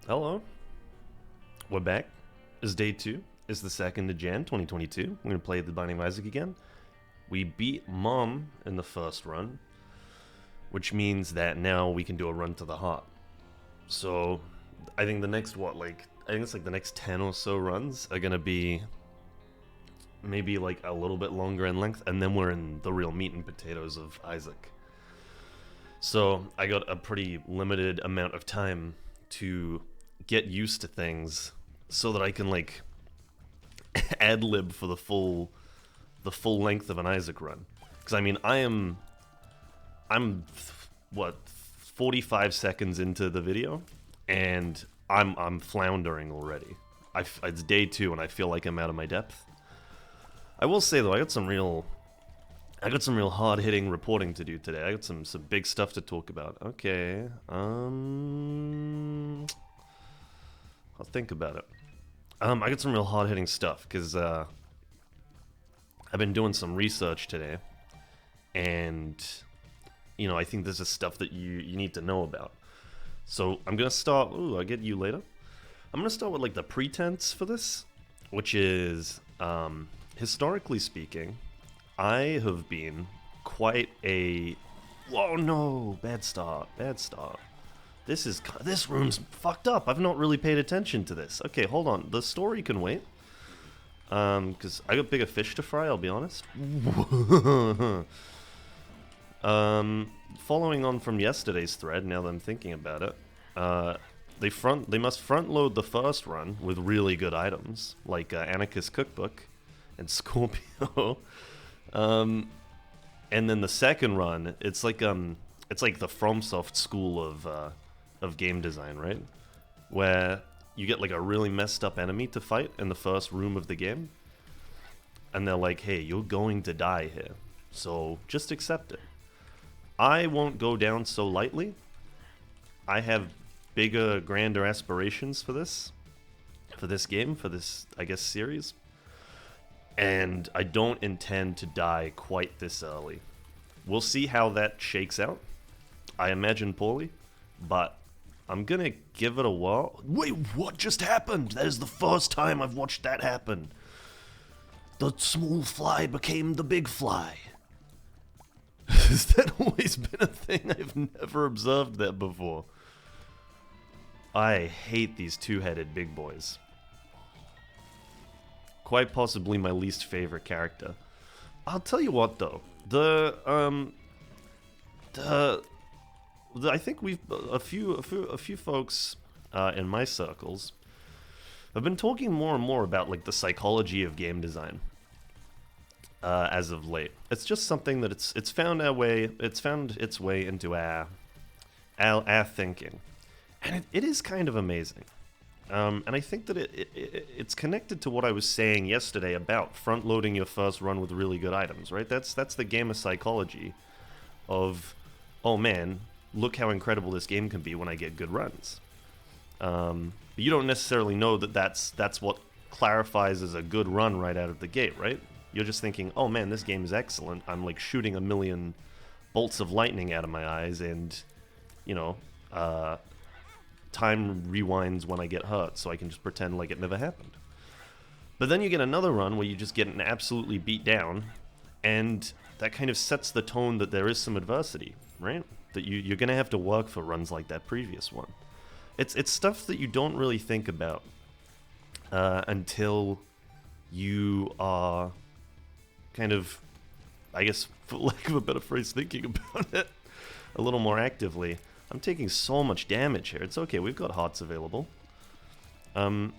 Hello, we're back. It's day 2. It's the 2nd of Jan 2022. We're going to play The Binding of Isaac again. We beat Mom in the first run, which means that now we can do a run to the heart. So, I think the next, I think it's like the next 10 or so runs are going to be maybe like a little bit longer in length, and then we're in the real meat and potatoes of Isaac. So, I got a pretty limited amount of time to get used to things so that I can like ad-lib for the full length of an Isaac run. Because I mean, I'm what 45 seconds into the video and I'm floundering already. It's day 2 and I feel like I'm out of my depth. I will say though, I got some real hard-hitting reporting to do today. I got some big stuff to talk about. Okay, I'll think about it. I got some real hard-hitting stuff, because I've been doing some research today, and, you know, I think this is stuff that you need to know about. So I'm going to start... Ooh, I'll get you later. I'm going to start with, like, the pretense for this, which is, historically speaking, I have been quite a... Whoa, no! Bad start. This room's fucked up. I've not really paid attention to this. Okay, hold on. The story can wait. Because I got bigger fish to fry, I'll be honest. Following on from yesterday's thread, now that I'm thinking about it, they must front load the first run with really good items, like Anarchist Cookbook and Scorpio. And then the second run, it's like the FromSoft school of game design, right? Where you get like a really messed up enemy to fight in the first room of the game, and they're like, hey, you're going to die here, so just accept it. I won't go down so lightly. I have bigger, grander aspirations for this game, for this, I guess, series. And I don't intend to die quite this early. We'll see how that shakes out. I imagine poorly, but I'm gonna give it a whirl. Wait, what just happened? That is the first time I've watched that happen. The small fly became the big fly. Has that always been a thing? I've never observed that before. I hate these two-headed big boys. Quite possibly my least favorite character. I'll tell you what, though. I think we've a few folks in my circles have been talking more and more about like the psychology of game design as of late. It's just something that it's found its way into our thinking, and it is kind of amazing. And I think that it's connected to what I was saying yesterday about front-loading your first run with really good items, right? That's the gamer psychology of, oh man, look how incredible this game can be when I get good runs. But you don't necessarily know that that's what clarifies as a good run right out of the gate, right? You're just thinking, oh man, this game is excellent. I'm like shooting a million bolts of lightning out of my eyes, and, you know, time rewinds when I get hurt, so I can just pretend like it never happened. But then you get another run where you just get absolutely beat down, and that kind of sets the tone that there is some adversity, right? That you're going to have to work for runs like that previous one. It's stuff that you don't really think about until you are kind of, I guess, for lack of a better phrase, thinking about it a little more actively. I'm taking so much damage here. It's okay, we've got hearts available. But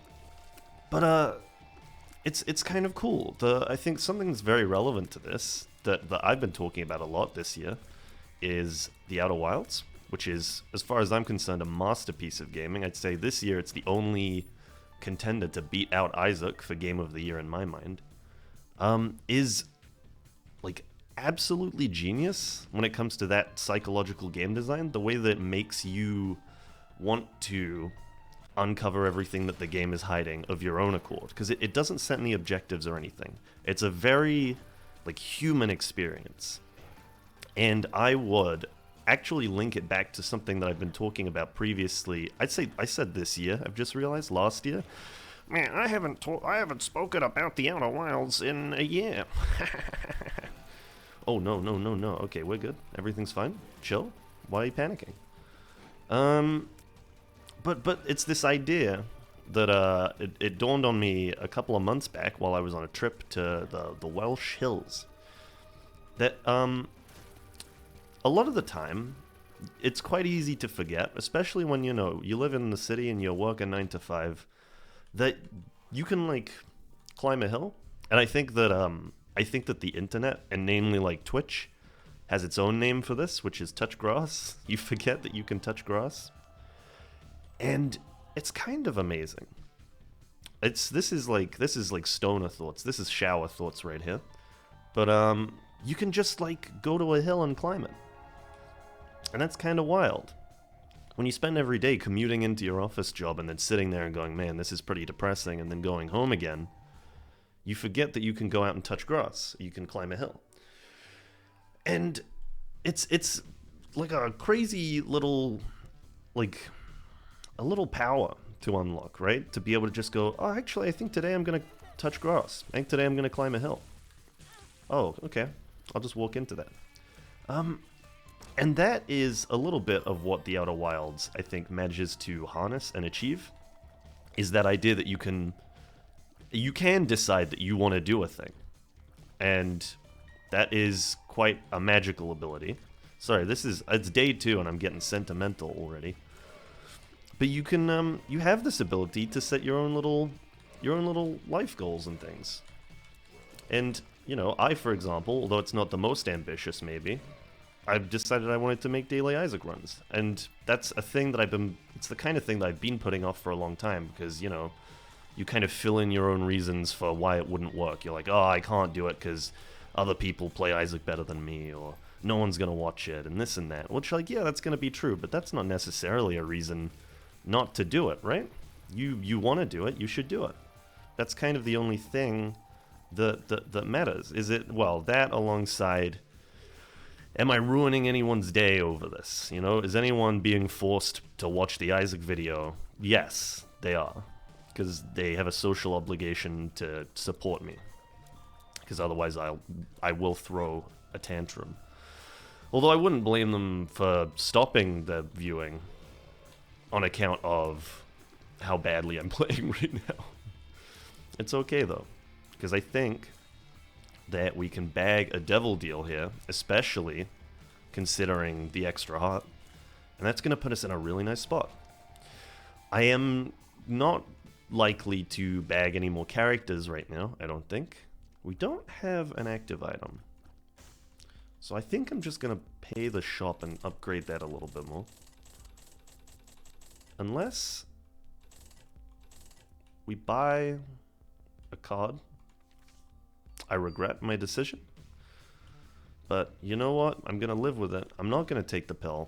it's kind of cool. I think something that's very relevant to this, that I've been talking about a lot this year, is The Outer Wilds, which is, as far as I'm concerned, a masterpiece of gaming. I'd say this year it's the only contender to beat out Isaac for Game of the Year in my mind. Is, like, absolutely genius when it comes to that psychological game design, the way that it makes you want to uncover everything that the game is hiding of your own accord, because it doesn't set any objectives or anything. It's a very, like, human experience, and I would actually link it back to something that I've been talking about previously. I'd say I said this year. I've just realized last year. Man, I haven't spoken about the Outer Wilds in a year. Oh no. Okay, we're good. Everything's fine. Chill. Why are you panicking? But it's this idea that it dawned on me a couple of months back while I was on a trip to the Welsh Hills. That a lot of the time, it's quite easy to forget, especially when you live in the city and you work a 9 to 5, that you can like climb a hill. And I think that the internet, and namely like Twitch, has its own name for this, which is touch grass. You forget that you can touch grass. And it's kind of amazing. This is like stoner thoughts. This is shower thoughts right here. But you can just like go to a hill and climb it. And that's kind of wild. When you spend every day commuting into your office job and then sitting there and going, man, this is pretty depressing, and then going home again, you forget that you can go out and touch grass. You can climb a hill. And it's like a crazy little, like, a little power to unlock, right? To be able to just go, oh, actually, I think today I'm going to touch grass. I think today I'm going to climb a hill. Oh, okay. I'll just walk into that. And that is a little bit of what the Outer Wilds, I think, manages to harness and achieve, is that idea that you can decide that you want to do a thing. And that is quite a magical ability. Sorry, it's day 2 and I'm getting sentimental already. But you can, you have this ability to set your own little life goals and things. And, I, for example, although it's not the most ambitious maybe, I've decided I wanted to make daily Isaac runs. And that's a thing that it's the kind of thing that I've been putting off for a long time because, you kind of fill in your own reasons for why it wouldn't work. You're like, oh, I can't do it because other people play Isaac better than me, or no one's going to watch it, and this and that. Which, like, yeah, that's going to be true, but that's not necessarily a reason not to do it, right? You want to do it, you should do it. That's kind of the only thing that matters. Is it, well, that alongside, am I ruining anyone's day over this? Is anyone being forced to watch the Isaac video? Yes, they are. Because they have a social obligation to support me. Because otherwise I will throw a tantrum. Although I wouldn't blame them for stopping the viewing on account of how badly I'm playing right now. It's okay though, because I think that we can bag a devil deal here, especially considering the extra heart, and that's going to put us in a really nice spot. I am not likely to bag any more characters right now, I don't think. We don't have an active item. So I think I'm just going to pay the shop and upgrade that a little bit more. Unless we buy a card. I regret my decision. But you know what? I'm going to live with it. I'm not going to take the pill.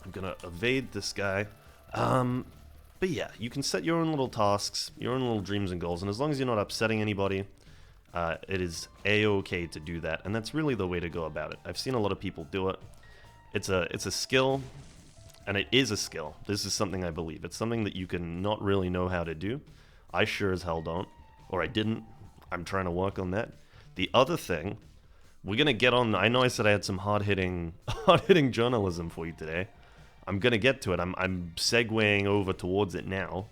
I'm going to evade this guy. But yeah, you can set your own little tasks, your own little dreams and goals, and as long as you're not upsetting anybody, it is a-okay to do that, and that's really the way to go about it. I've seen a lot of people do it. It's a skill, and it is a skill. This is something I believe. It's something that you can not really know how to do. I sure as hell don't, or I didn't. I'm trying to work on that. The other thing, we're gonna get on. I know I said I had some hard-hitting journalism for you today. I'm gonna get to it. I'm segueing over towards it now.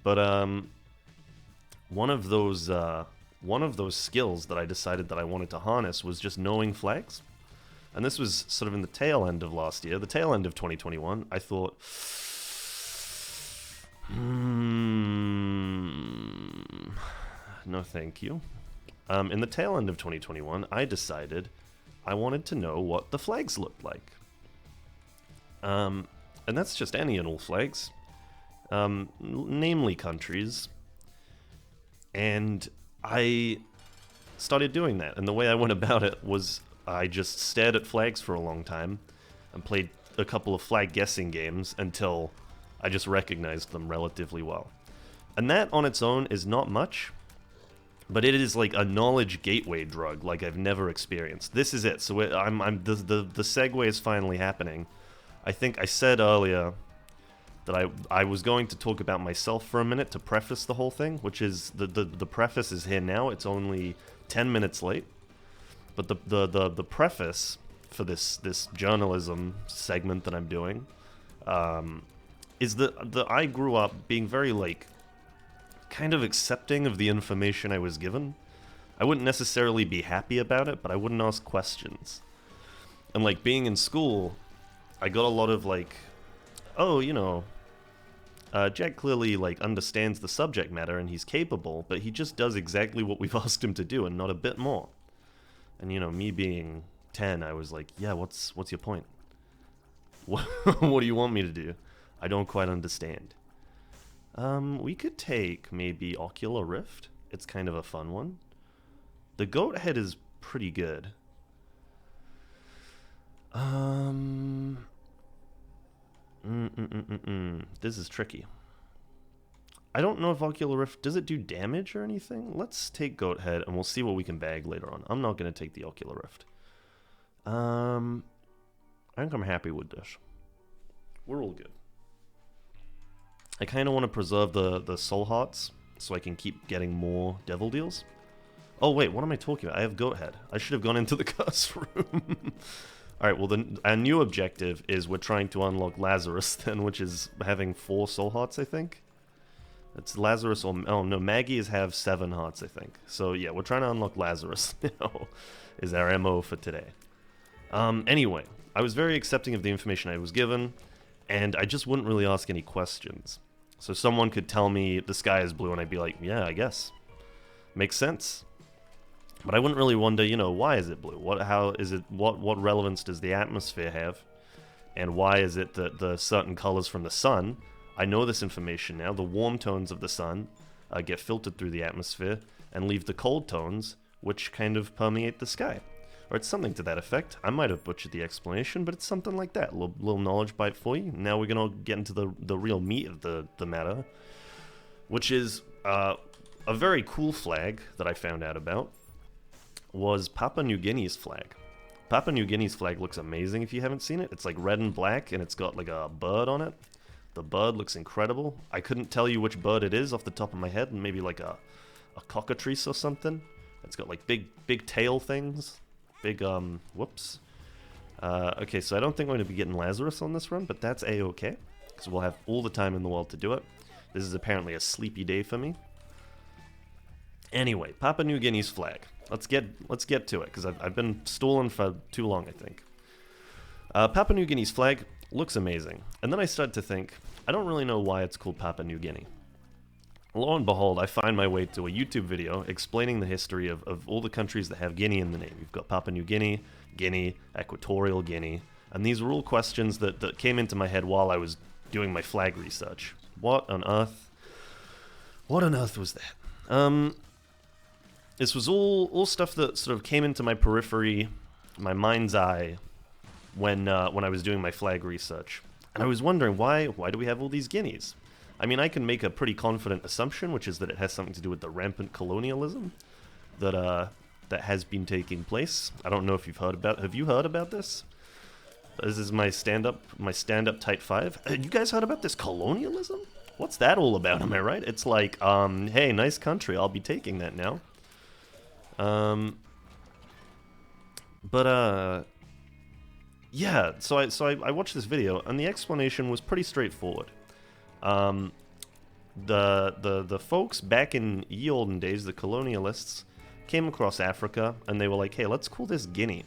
But one of those skills that I decided that I wanted to harness was just knowing flags. And this was sort of in the tail end of last year, the tail end of 2021. I thought, no thank you. In the tail end of 2021, I decided I wanted to know what the flags looked like. And that's just any and all flags, namely countries. And I started doing that, and the way I went about it was I just stared at flags for a long time and played a couple of flag guessing games until I just recognized them relatively well. And that on its own is not much, but it is like a knowledge gateway drug like I've never experienced. This is it. So the segue is finally happening. I think I said earlier that I was going to talk about myself for a minute to preface the whole thing, which is the preface is here now. It's only 10 minutes late, but the preface for this journalism segment that I'm doing is that I grew up being very like kind of accepting of the information I was given. I wouldn't necessarily be happy about it, but I wouldn't ask questions. And like being in school, I got a lot of like, oh, you know, Jack clearly like understands the subject matter and he's capable, but he just does exactly what we've asked him to do and not a bit more. And you know, me being 10, I was like, yeah, what's your point? What do you want me to do? I don't quite understand. We could take maybe Ocular Rift. It's kind of a fun one. The goat head is pretty good. This is tricky. I don't know if Ocular Rift, does it do damage or anything? Let's take Goat Head and we'll see what we can bag later on. I'm not going to take the Ocular Rift. I think I'm happy with this. We're all good. I kind of want to preserve the Soul Hearts so I can keep getting more Devil Deals. Oh wait, what am I talking about? I have Goat Head. I should have gone into the curse room. Alright, well our new objective is we're trying to unlock Lazarus then, which is having 4 Soul Hearts, I think. It's Lazarus or... oh no, Maggie have 7 hearts, I think. So yeah, we're trying to unlock Lazarus now, is our MO for today. Anyway, I was very accepting of the information I was given, and I just wouldn't really ask any questions. So someone could tell me the sky is blue, and I'd be like, yeah, I guess. Makes sense. But I wouldn't really wonder, you know, why is it blue? What relevance does the atmosphere have? And why is it that the certain colors from the sun, I know this information now, the warm tones of the sun get filtered through the atmosphere and leave the cold tones, which kind of permeate the sky. Or it's something to that effect. I might have butchered the explanation, but it's something like that. A little knowledge bite for you. Now we're going to get into the real meat of the matter, which is a very cool flag that I found out about. Was Papua New Guinea's flag. Papua New Guinea's flag looks amazing if you haven't seen it. It's like red and black and it's got like a bird on it. The bird looks incredible. I couldn't tell you which bird it is off the top of my head, and maybe like a cockatrice or something. It's got like big tail things. Big whoops. Okay, so I don't think we're going to be getting Lazarus on this run, but that's a-okay, because we'll have all the time in the world to do it. This is apparently a sleepy day for me. Anyway, Papua New Guinea's flag. Let's get to it, because I've been stalling for too long, I think. Papua New Guinea's flag looks amazing. And then I started to think, I don't really know why it's called Papua New Guinea. Lo and behold, I find my way to a YouTube video explaining the history of all the countries that have Guinea in the name. You've got Papua New Guinea, Guinea, Equatorial Guinea, and these were all questions that came into my head while I was doing my flag research. What on earth was that? This was all stuff that sort of came into my periphery, my mind's eye, when I was doing my flag research. And I was wondering, why do we have all these guineas? I mean, I can make a pretty confident assumption, which is that it has something to do with the rampant colonialism that has been taking place. I don't know if you've heard about... Have you heard about this? This is my stand-up Type 5. You guys heard about this colonialism? What's that all about, am I right? It's like, hey, nice country, I'll be taking that now. Yeah, so I watched this video, and the explanation was pretty straightforward. The folks back in ye olden days, the colonialists, came across Africa, and they were like, hey, let's call this Guinea.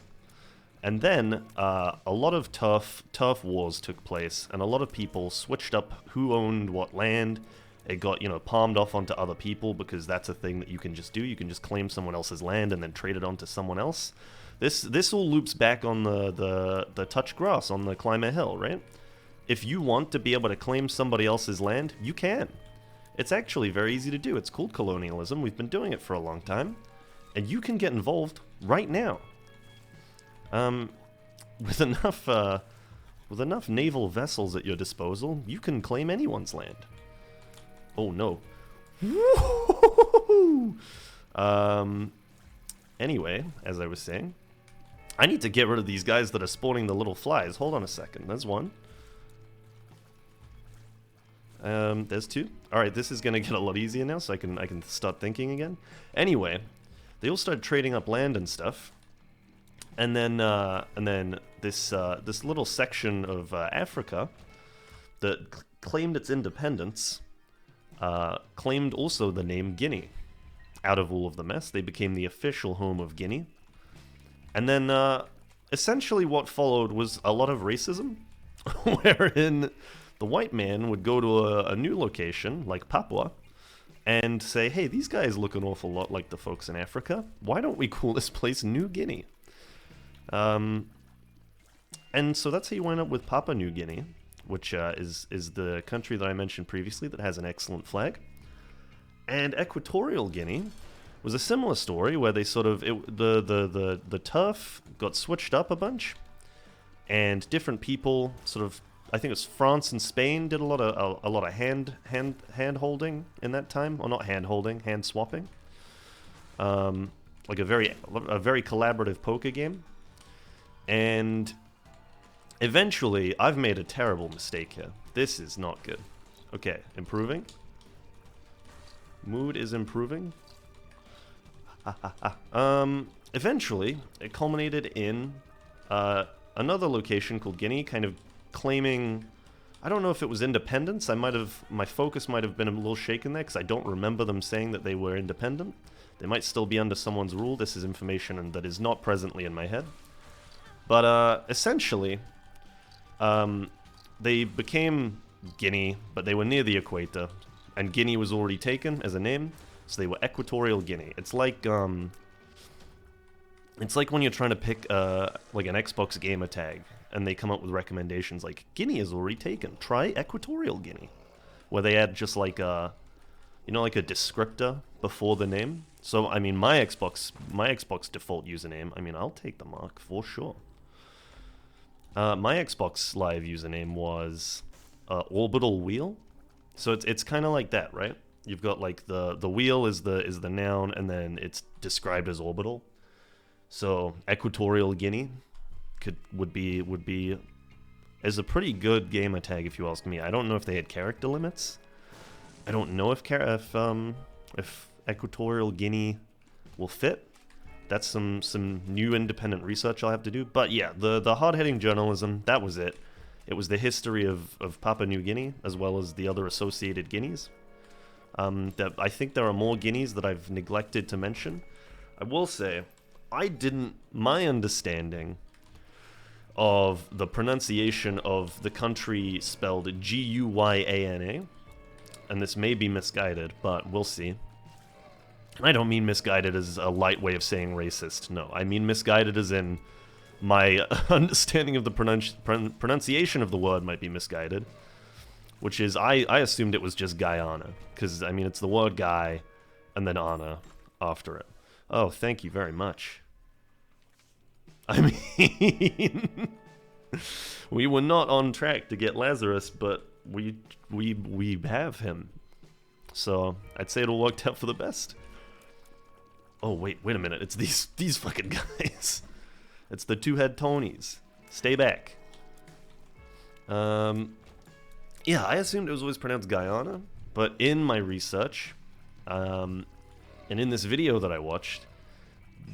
And then, a lot of turf wars took place, and a lot of people switched up who owned what land. It got, palmed off onto other people, because that's a thing that you can just do. You can just claim someone else's land and then trade it on to someone else. This all loops back on the touch grass on the climb a hill, right? If you want to be able to claim somebody else's land, you can. It's actually very easy to do. It's called colonialism. We've been doing it for a long time. And you can get involved right now. With enough naval vessels at your disposal, you can claim anyone's land. Oh no. Anyway, as I was saying, I need to get rid of these guys that are spawning the little flies. Hold on a second. There's one. There's two. Alright, this is gonna get a lot easier now, so I can start thinking again. Anyway, they all started trading up land and stuff. And then this little section of Africa that claimed its independence claimed also the name Guinea. Out of all of the mess, they became the official home of Guinea. And then, essentially what followed was a lot of racism, wherein the white man would go to a new location, like Papua, and say, hey, these guys look an awful lot like the folks in Africa. Why don't we call this place New Guinea? And so that's how you wind up with Papua New Guinea, which is the country that I mentioned previously that has an excellent flag. And Equatorial Guinea was a similar story where they sort of the turf got switched up a bunch, and different people sort of, I think it was France and Spain did a lot of hand holding in that time, or not hand holding, hand swapping. Like a very collaborative poker game, and eventually I've made a terrible mistake here. This is not good. Okay, improving. Mood is improving. Eventually, it culminated in another location called Guinea, kind of claiming, I don't know if it was independence. My focus might have been a little shaken there, because I don't remember them saying that they were independent. They might still be under someone's rule. This is information that is not presently in my head. But essentially, they became Guinea, but they were near the equator. And Guinea was already taken as a name, so they were Equatorial Guinea. It's like when you're trying to pick like an Xbox gamer tag, and they come up with recommendations like Guinea is already taken. Try Equatorial Guinea, where they add just like a, like a descriptor before the name. So I mean, my Xbox default username. I mean, I'll take the mark for sure. My Xbox Live username was Orbital Wheel. So it's kind of like that, right? You've got like the wheel is the noun, and then it's described as orbital. So Equatorial Guinea would be is a pretty good gamer tag if you ask me. I don't know if they had character limits. I don't know if Equatorial Guinea will fit. That's some new independent research I'll have to do. But yeah, the hard-hitting journalism, that was it. It was the history of Papua New Guinea, as well as the other associated Guineas. I think there are more Guineas that I've neglected to mention. I will say, my understanding of the pronunciation of the country spelled Guyana, and this may be misguided, but we'll see. I don't mean misguided as a light way of saying racist, no. I mean misguided as in my understanding of the pronunciation of the word might be misguided, which is, I assumed it was just Guyana, because, I mean, it's the word guy, and then Ana after it. Oh, thank you very much. I mean, we were not on track to get Lazarus, but we have him. So, I'd say it all worked out for the best. Oh, wait a minute, it's these fucking guys. It's the two-head Tonys. Stay back. Yeah, I assumed it was always pronounced Guyana, but in my research, and in this video that I watched,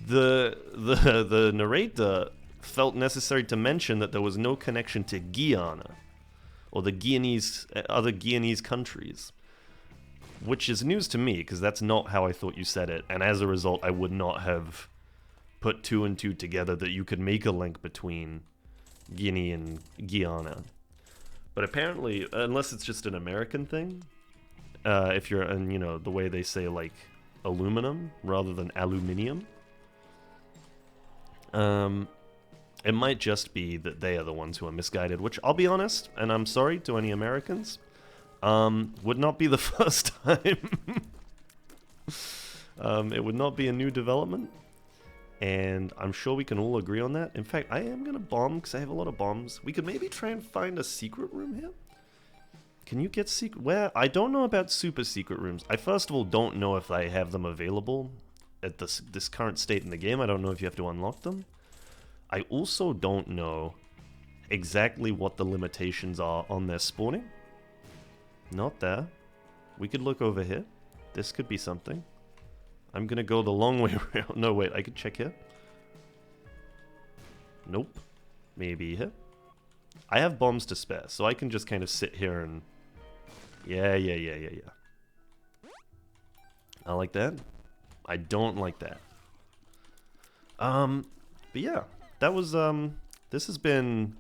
the narrator felt necessary to mention that there was no connection to Guyana, or the other Guianese countries, which is news to me, because that's not how I thought you said it, and as a result, I would not have put two and two together that you could make a link between Guinea and Guyana. But apparently, unless it's just an American thing, if you're, and the way they say like aluminum rather than aluminium, it might just be that they are the ones who are misguided, which I'll be honest, and I'm sorry to any Americans, would not be the first time. It would not be a new development. And I'm sure we can all agree on that. In fact, I am going to bomb, because I have a lot of bombs. We could maybe try and find a secret room here? Can you get secret... I don't know about super secret rooms. I first of all don't know if I have them available at this current state in the game. I don't know if you have to unlock them. I also don't know exactly what the limitations are on their spawning. Not there. We could look over here. This could be something. I'm gonna go the long way around. No, wait, I could check here. Nope. Maybe here. I have bombs to spare, so I can just kind of sit here and... Yeah. I like that. I don't like that. But yeah, that was, this has been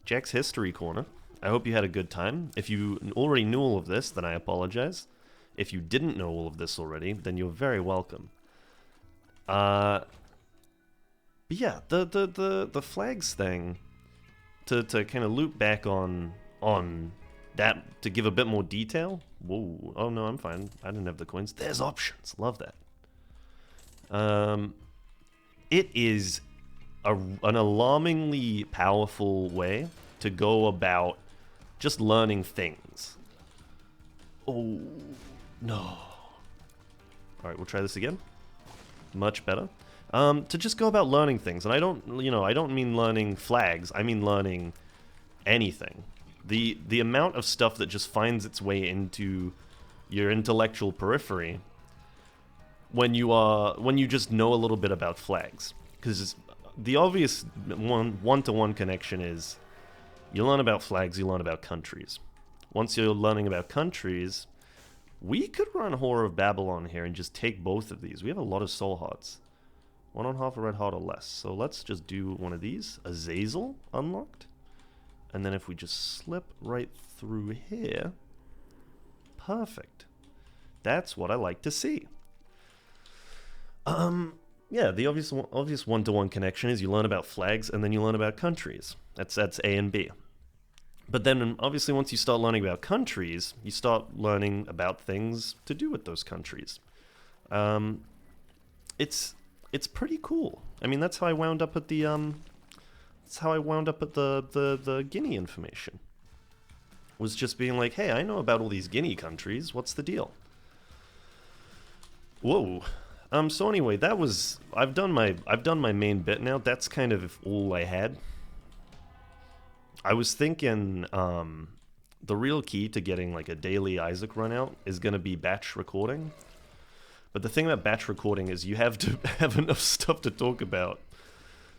Jack's History Corner. I hope you had a good time. If you already knew all of this, then I apologize. If you didn't know all of this already, then you're very welcome. But yeah, the flags thing, to kind of loop back on that, to give a bit more detail. Whoa, oh no, I'm fine. I didn't have the coins. There's options. Love that. It is an alarmingly powerful way to go about just learning things. Oh, no. Alright, we'll try this again. Much better. To just go about learning things. And I don't mean learning flags. I mean learning anything. The amount of stuff that just finds its way into your intellectual periphery when you just know a little bit about flags. Because the obvious one-to-one connection is you learn about flags, you learn about countries. Once you're learning about countries, we could run Horror of Babylon here and just take both of these. We have a lot of soul hearts. 1.5 a red heart or less. So let's just do one of these. Azazel unlocked. And then if we just slip right through here. Perfect. That's what I like to see. Yeah, the obvious one-to-one connection is you learn about flags and then you learn about countries. That's A and B. But then obviously once you start learning about countries, you start learning about things to do with those countries. It's pretty cool. I mean, that's how I wound up at the the Guinea information. Was just being like, hey, I know about all these Guinea countries. What's the deal? Whoa. So anyway, that was I've done my main bit now. That's kind of all I had. I was thinking the real key to getting like a daily Isaac run out is going to be batch recording. But the thing about batch recording is you have to have enough stuff to talk about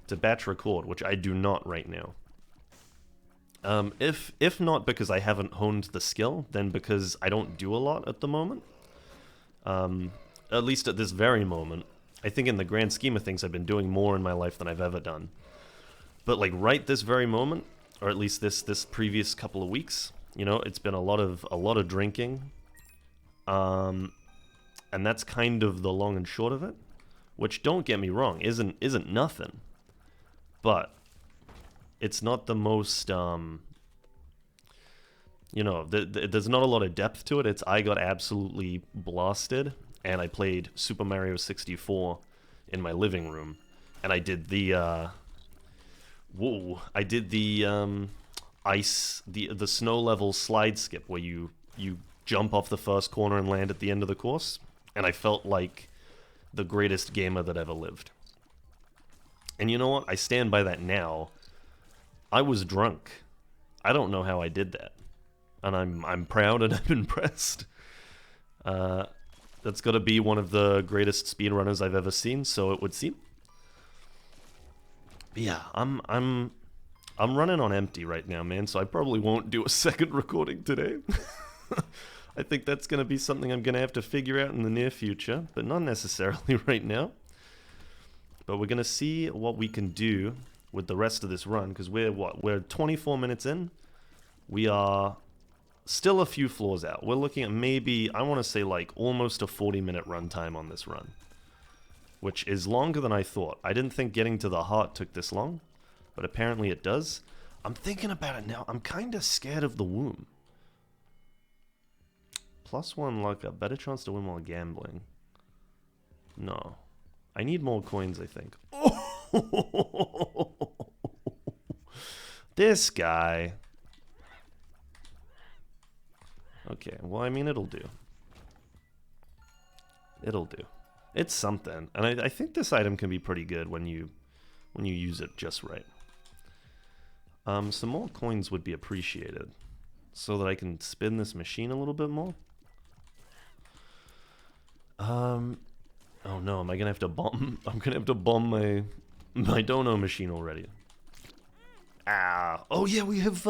to batch record, which I do not right now. If not because I haven't honed the skill, then because I don't do a lot at the moment. At least at this very moment. I think in the grand scheme of things, I've been doing more in my life than I've ever done. But like right this very moment, or at least this previous couple of weeks, you know, it's been a lot of drinking. And that's kind of the long and short of it. Which, don't get me wrong, isn't nothing. But it's not the most, you know, there's not a lot of depth to it. I got absolutely blasted, and I played Super Mario 64 in my living room, and I did the, the snow level slide skip where you jump off the first corner and land at the end of the course, and I felt like the greatest gamer that ever lived. And you know what? I stand by that now. I was drunk. I don't know how I did that. And I'm proud and I'm impressed. That's got to be one of the greatest speedrunners I've ever seen, so it would seem. But yeah, I'm running on empty right now, man, so I probably won't do a second recording today. I think that's going to be something I'm going to have to figure out in the near future, but not necessarily right now. But we're going to see what we can do with the rest of this run, because we're 24 minutes in. We are still a few floors out. We're looking at maybe, I want to say like almost a 40-minute runtime on this run, which is longer than I thought. I didn't think getting to the heart took this long, but apparently it does. I'm thinking about it now. I'm kind of scared of the womb. +1 luck, a better chance to win while gambling. No. I need more coins, I think. Oh! This guy. Okay, well, I mean, it'll do. It'll do. It's something, and I think this item can be pretty good when you use it just right. Some more coins would be appreciated, so that I can spin this machine a little bit more. Oh no, am I gonna have to bomb? I'm gonna have to bomb my dono machine already. Ah, oh yeah, we have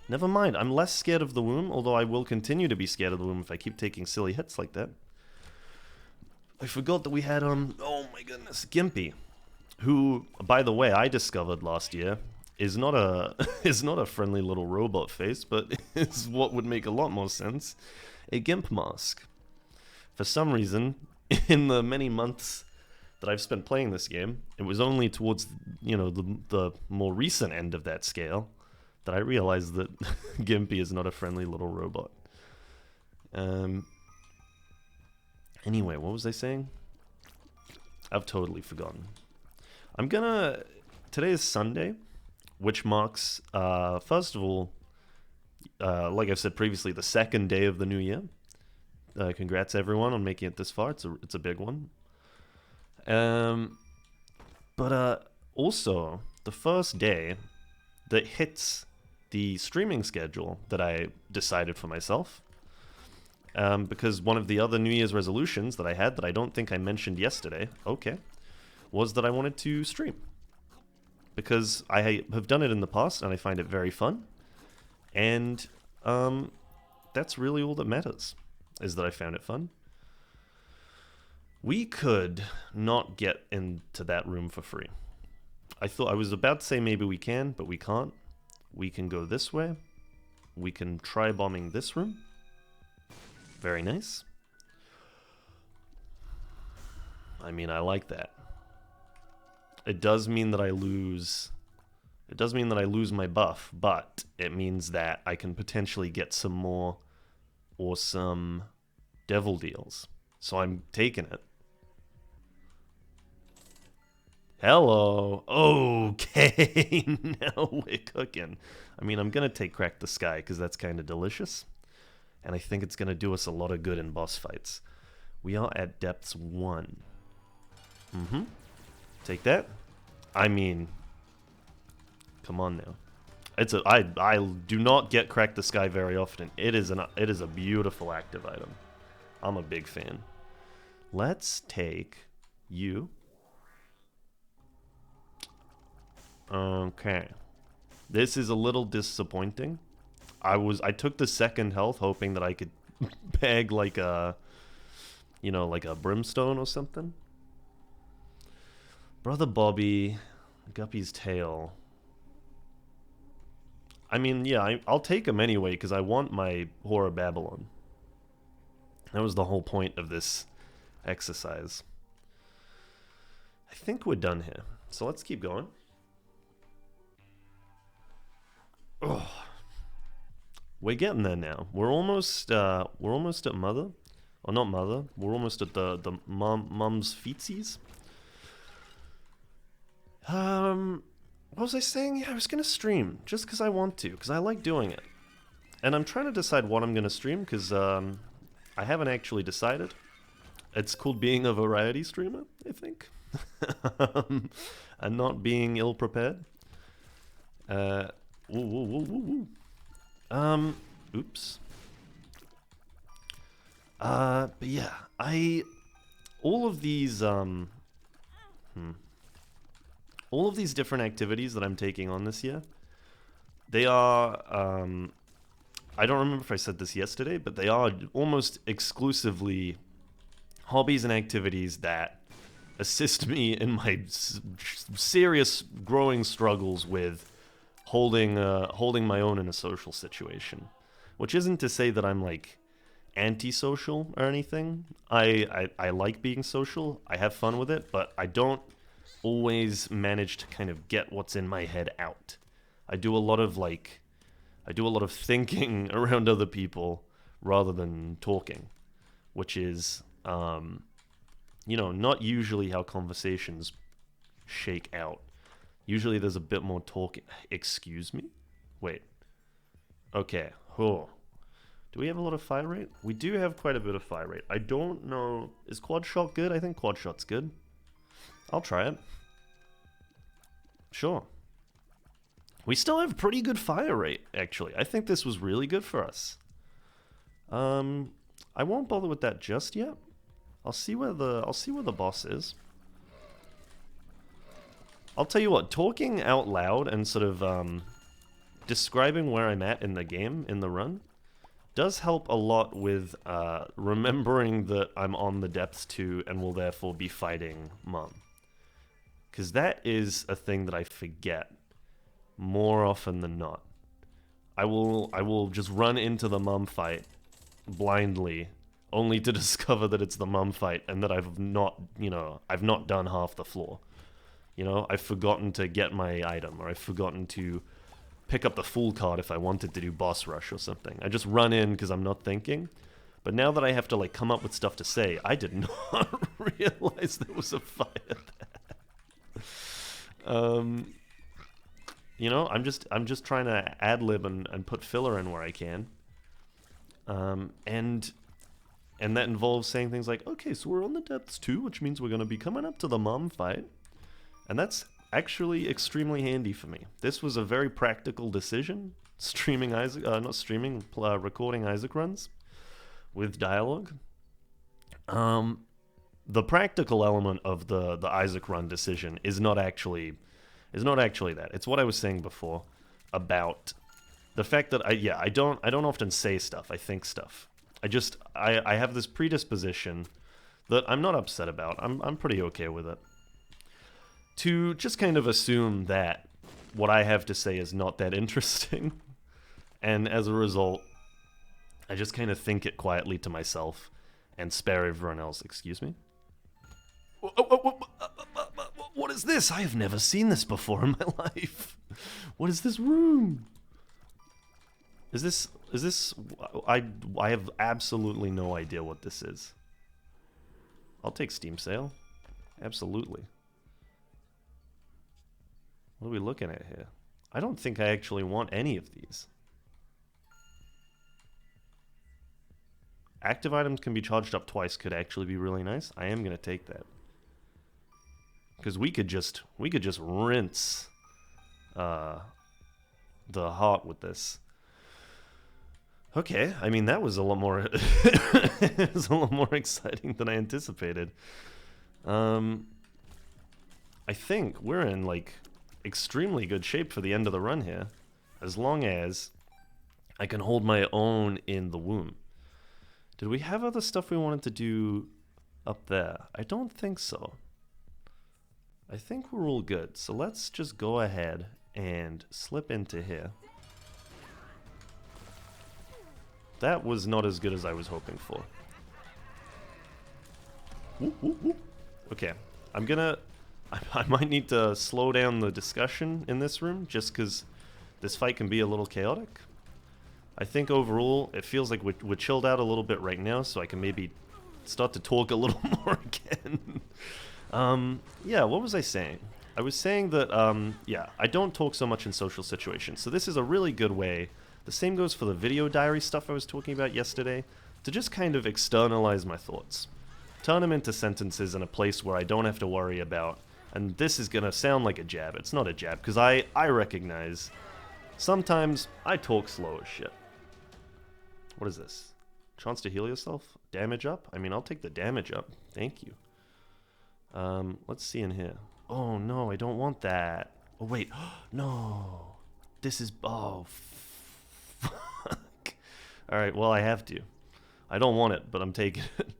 never mind. I'm less scared of the womb, although I will continue to be scared of the womb if I keep taking silly hits like that. I forgot that we had oh my goodness, Gimpy, who, by the way, I discovered last year is not a is not a friendly little robot face, but is what would make a lot more sense, a Gimp mask. For some reason, in the many months that I've spent playing this game, it was only towards, you know, the more recent end of that scale that I realized that Gimpy is not a friendly little robot. Anyway, what was I saying? I've totally forgotten. Today is Sunday, which marks, first of all, like I've said previously, the second day of the new year. Congrats everyone on making it this far. It's a big one. But also the first day that hits the streaming schedule that I decided for myself. Because one of the other New Year's resolutions that I had that I don't think I mentioned yesterday, was that I wanted to stream. Because I have done it in the past and I find it very fun. And that's really all that matters, is that I found it fun. We could not get into that room for free. I was about to say maybe we can, but we can't. We can go this way. We can try bombing this room. Very nice. I mean, I like that. It does mean that I lose... It does mean that I lose my buff, but it means that I can potentially get some more awesome devil deals. So I'm taking it. Hello. Okay, now we're cooking. I mean, I'm going to take Crack the Sky because that's kind of delicious. And I think it's going to do us a lot of good in boss fights. We are at depths 1. Take that. I mean, come on now. I do not get Crack the Sky very often. It is a beautiful active item. I'm a big fan. Let's take you. Okay. This is a little disappointing. I took the second health hoping that I could bag like a, you know, like a brimstone or something. Brother Bobby, Guppy's tail. I mean, yeah, I'll take him anyway because I want my Horror Babylon. That was the whole point of this exercise. I think we're done here. So let's keep going. Oh, we're getting there now. We're almost at mother, or not mother. We're almost at the mum's feetsies. What was I saying? Yeah, I was gonna stream just because I want to, because I like doing it, and I'm trying to decide what I'm gonna stream because I haven't actually decided. It's called being a variety streamer, I think, and not being ill prepared. Oops. But yeah, all of these different activities that I'm taking on this year, they are, I don't remember if I said this yesterday, but they are almost exclusively hobbies and activities that assist me in my serious growing struggles with holding my own in a social situation. Which isn't to say that I'm like antisocial or anything. I like being social. I have fun with it, but I don't always manage to kind of get what's in my head out. I do a lot of thinking around other people rather than talking, which is you know, not usually how conversations shake out. Usually there's a bit more talking. Excuse me? Wait. Okay. Oh. Do we have a lot of fire rate? We do have quite a bit of fire rate. I don't know... Is quad shot good? I think quad shot's good. I'll try it. Sure. We still have pretty good fire rate, actually. I think this was really good for us. I won't bother with that just yet. I'll see where the boss is. I'll tell you what, talking out loud and sort of describing where I'm at in the game, in the run, does help a lot with remembering that I'm on the depths too and will therefore be fighting Mum. Because that is a thing that I forget more often than not. I will just run into the Mum fight blindly, only to discover that it's the Mum fight and that I've not done half the floor. You know, I've forgotten to get my item, or I've forgotten to pick up the full card if I wanted to do boss rush or something. I just run in because I'm not thinking. But now that I have to like come up with stuff to say, I did not realize there was a fight there. You know, I'm just trying to ad-lib and put filler in where I can. And that involves saying things like, okay, so we're on the depths too, which means we're going to be coming up to the Mom fight. And that's actually extremely handy for me. This was a very practical decision, recording Isaac runs with dialogue. The practical element of the Isaac run decision is not actually that. It's what I was saying before about the fact that I don't often say stuff. I think stuff. I have this predisposition that I'm not upset about. I'm pretty okay with it. To just kind of assume that what I have to say is not that interesting. And as a result, I just kind of think it quietly to myself and spare everyone else. Excuse me? What is this? I have never seen this before in my life. What is this room? Is this... I have absolutely no idea what this is. I'll take Steam Sale. Absolutely. What are we looking at here? I don't think I actually want any of these. Active items can be charged up twice could actually be really nice. I am going to take that. Because we could just rinse the heart with this. Okay, I mean that was a lot more it was a lot more exciting than I anticipated. I think we're in like extremely good shape for the end of the run here, as long as I can hold my own in the womb. Did we have other stuff we wanted to do up there? I don't think so. I think we're all good, so let's just go ahead and slip into here. That was not as good as I was hoping for. Okay, I might need to slow down the discussion in this room, just because this fight can be a little chaotic. I think overall, it feels like we're chilled out a little bit right now, so I can maybe start to talk a little more again. Yeah, what was I saying? I was saying that, yeah, I don't talk so much in social situations, so this is a really good way, the same goes for the video diary stuff I was talking about yesterday, to just kind of externalize my thoughts. Turn them into sentences in a place where I don't have to worry about, and this is gonna sound like a jab, it's not a jab, because I recognize sometimes I talk slow as shit. What is this? Chance to heal yourself? Damage up? I mean, I'll take the damage up. Thank you. Let's see in here. Oh, no, I don't want that. Oh, wait. No. This is... Oh, fuck. Alright, well, I have to. I don't want it, but I'm taking it.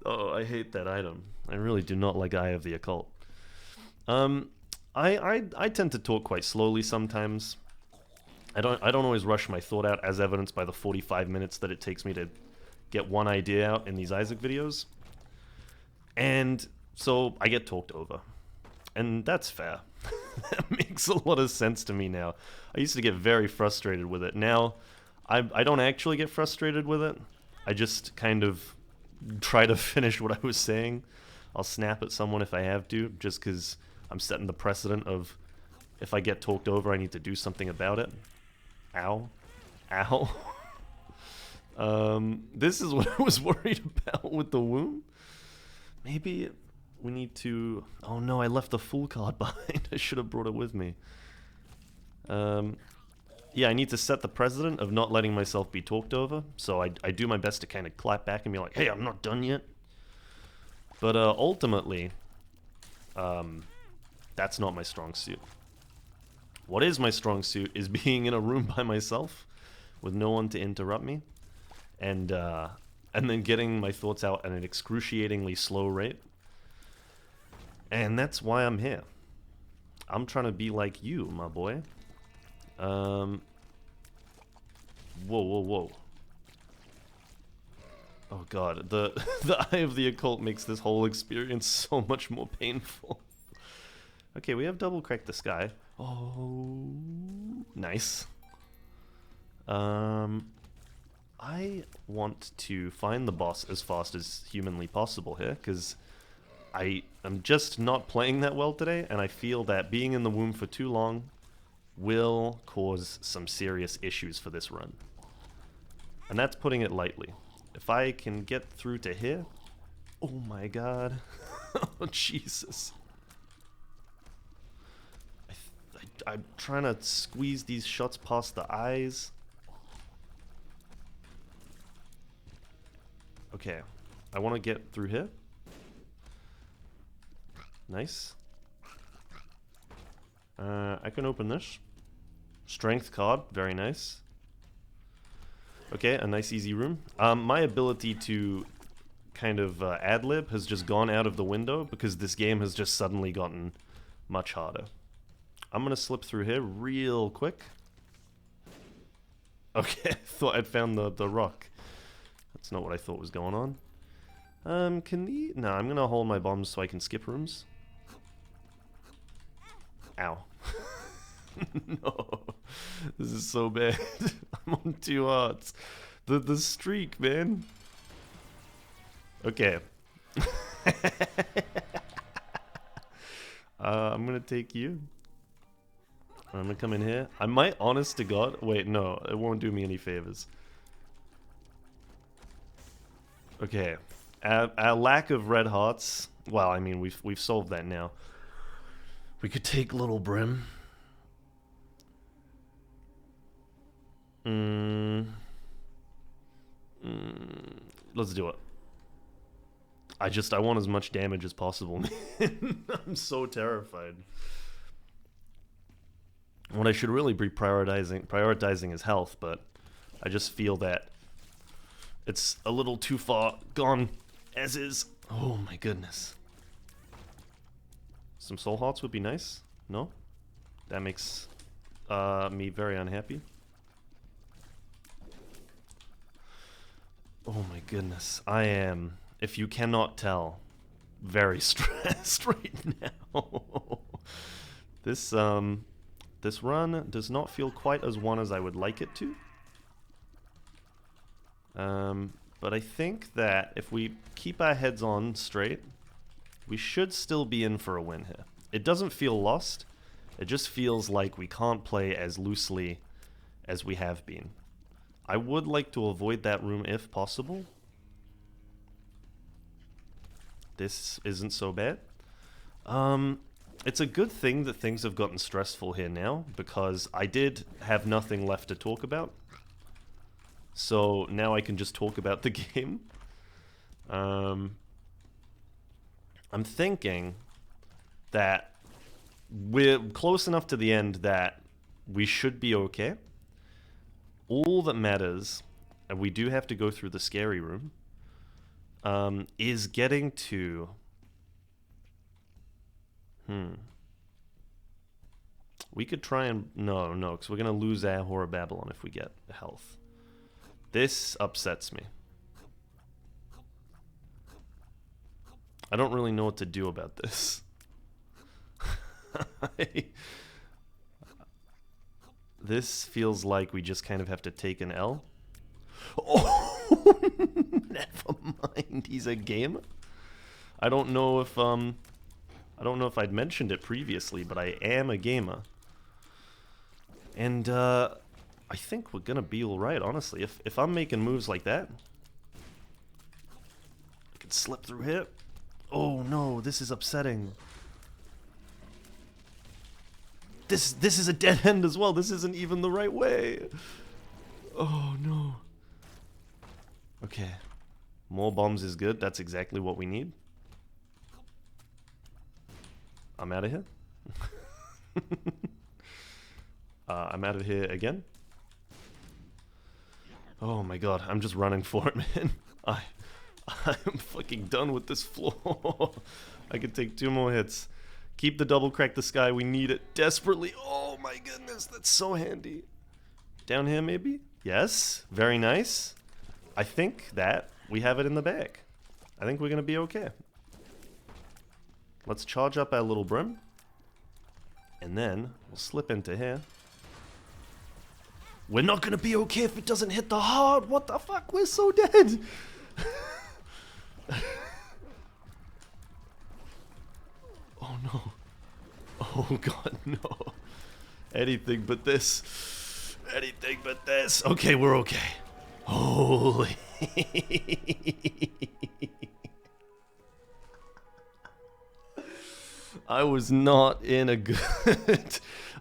Oh, I hate that item. I really do not like Eye of the Occult. I tend to talk quite slowly sometimes. I don't always rush my thought out, as evidenced by the 45 minutes that it takes me to get one idea out in these Isaac videos. And so I get talked over. And that's fair. That makes a lot of sense to me now. I used to get very frustrated with it. Now, I don't actually get frustrated with it. I just kind of try to finish what I was saying. I'll snap at someone if I have to, just because I'm setting the precedent of if I get talked over, I need to do something about it. Ow. Ow. This is what I was worried about with the womb. Maybe we need to... Oh no, I left the Fool card behind. I should have brought it with me. Yeah, I need to set the precedent of not letting myself be talked over. So I do my best to kind of clap back and be like, hey, I'm not done yet. But ultimately, that's not my strong suit. What is my strong suit is being in a room by myself with no one to interrupt me. And then getting my thoughts out at an excruciatingly slow rate. And that's why I'm here. I'm trying to be like you, my boy. Whoa, whoa, whoa. Oh god, the Eye of the Occult makes this whole experience so much more painful. Okay, we have double cracked the sky. Oh, nice. I want to find the boss as fast as humanly possible here, because I am just not playing that well today, and I feel that being in the womb for too long will cause some serious issues for this run. And that's putting it lightly. If I can get through to here... Oh my god. Oh, Jesus. I'm trying to squeeze these shots past the eyes. Okay. I want to get through here. Nice. I can open this. Strength card. Very nice. Okay, a nice easy room. My ability to kind of ad-lib has just gone out of the window because this game has just suddenly gotten much harder. I'm gonna slip through here real quick. Okay, thought I'd found the rock. That's not what I thought was going on. No, I'm gonna hold my bombs so I can skip rooms. Ow. No. This is so bad. I'm on 2 hearts. The streak, man. Okay. I'm gonna take you. I'm gonna come in here. I might, honest to God... Wait, no. It won't do me any favors. Okay. Our lack of red hearts... Well, I mean, we've solved that now. We could take Little Brim. Let's do it. I want as much damage as possible. I'm so terrified. What I should really be prioritizing is health, but I just feel that it's a little too far gone as is. Oh my goodness. Some soul hearts would be nice. No? That makes me very unhappy. Oh my goodness. I am, if you cannot tell, very stressed right now. This run does not feel quite as one as I would like it to. But I think that if we keep our heads on straight, we should still be in for a win here. It doesn't feel lost. It just feels like we can't play as loosely as we have been. I would like to avoid that room if possible. This isn't so bad. It's a good thing that things have gotten stressful here now, because I did have nothing left to talk about. So now I can just talk about the game. I'm thinking that we're close enough to the end that we should be okay. All that matters, and we do have to go through the scary room, is getting to... We could try and... No, because we're going to lose our Horror Babylon if we get health. This upsets me. I don't really know what to do about this. This feels like we just kind of have to take an L. Oh, never mind. He's a gamer. I don't know if I'd mentioned it previously, but I am a gamer. And I think we're gonna be alright, honestly. If I'm making moves like that, I can slip through here. Oh no, this is upsetting. This is a dead end as well. This isn't even the right way. Oh no. Okay. More bombs is good. That's exactly what we need. I'm out of here. I'm out of here again. Oh my god, I'm just running for it, man. I'm fucking done with this floor. I can take 2 more hits. Keep the double crack the sky, we need it desperately. Oh my goodness, that's so handy. Down here maybe? Yes, very nice. I think that we have it in the bag. I think we're gonna be okay. Let's charge up our little brim. And then we'll slip into here. We're not gonna be okay if it doesn't hit the heart. What the fuck? We're so dead. Oh no. Oh god, no. Anything but this. Anything but this. Okay, we're okay. Holy. I was not in a good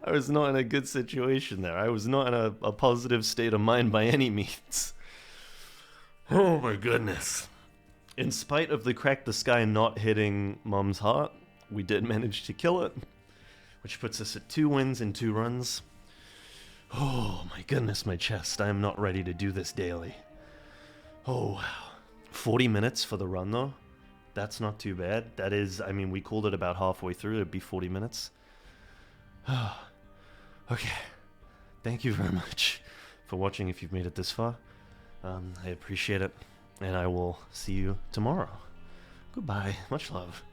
I was not in a good situation there. I was not in a positive state of mind by any means. Oh my goodness. In spite of the crack the sky not hitting Mom's heart, we did manage to kill it, which puts us at 2 wins and 2 runs. Oh my goodness, my chest. I am not ready to do this daily. Oh wow. 40 minutes for the run though. That's not too bad. That is, I mean, we called it about halfway through. It'd be 40 minutes. Okay. Thank you very much for watching if you've made it this far. I appreciate it. And I will see you tomorrow. Goodbye. Much love.